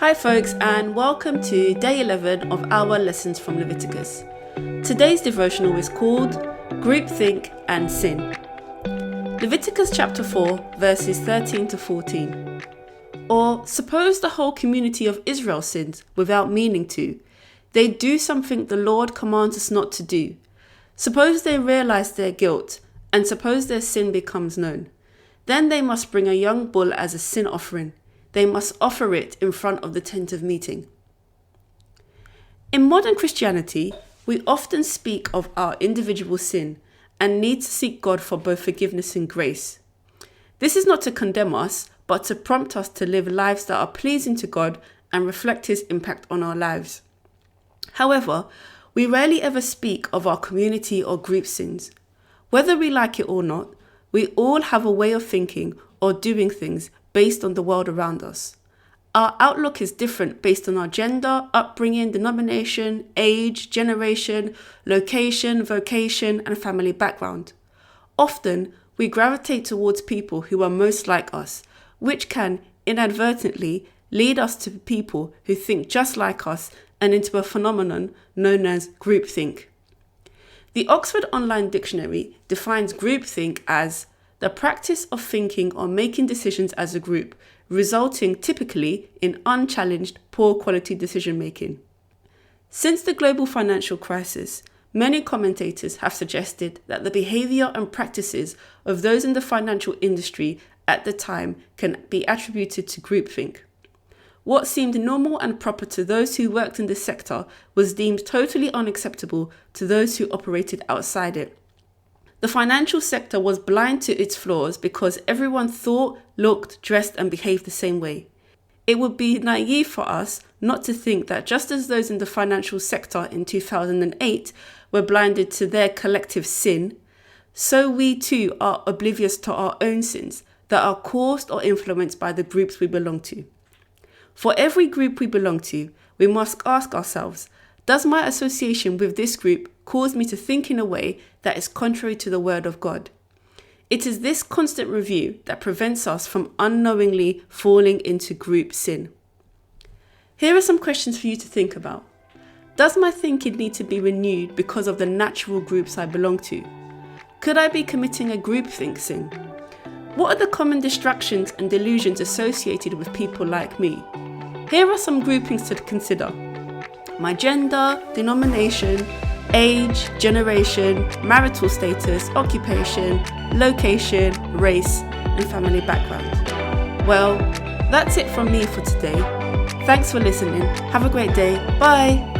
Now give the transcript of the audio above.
Hi folks, and welcome to day 11 of our lessons from Leviticus. Today's devotional is called Groupthink and Sin. Leviticus chapter 4 verses 13 to 14. Or suppose the whole community of Israel sins without meaning to. They do something the Lord commands us not to do. Suppose they realize their guilt, and suppose their sin becomes known. Then they must bring a young bull as a sin offering. They must offer it in front of the tent of meeting. In modern Christianity, we often speak of our individual sin and need to seek God for both forgiveness and grace. This is not to condemn us, but to prompt us to live lives that are pleasing to God and reflect His impact on our lives. However, we rarely ever speak of our community or group sins. Whether we like it or not, we all have a way of thinking or doing things based on the world around us. Our outlook is different based on our gender, upbringing, denomination, age, generation, location, vocation, and family background. Often, we gravitate towards people who are most like us, which can inadvertently lead us to people who think just like us and into a phenomenon known as groupthink. The Oxford Online Dictionary defines groupthink as the practice of thinking or making decisions as a group, resulting typically in unchallenged, poor quality decision making. Since the global financial crisis, many commentators have suggested that the behavior and practices of those in the financial industry at the time can be attributed to groupthink. What seemed normal and proper to those who worked in this sector was deemed totally unacceptable to those who operated outside it. The financial sector was blind to its flaws because everyone thought, looked, dressed, and behaved the same way. It would be naive for us not to think that just as those in the financial sector in 2008 were blinded to their collective sin, so we too are oblivious to our own sins that are caused or influenced by the groups we belong to. For every group we belong to, we must ask ourselves, does my association with this group cause me to think in a way that is contrary to the word of God? It is this constant review that prevents us from unknowingly falling into group sin. Here are some questions for you to think about. Does my thinking need to be renewed because of the natural groups I belong to? Could I be committing a groupthink sin? What are the common distractions and delusions associated with people like me? Here are some groupings to consider: my gender, denomination, age, generation, marital status, occupation, location, race, and family background. Well, that's it from me for today. Thanks for listening. Have a great day. Bye.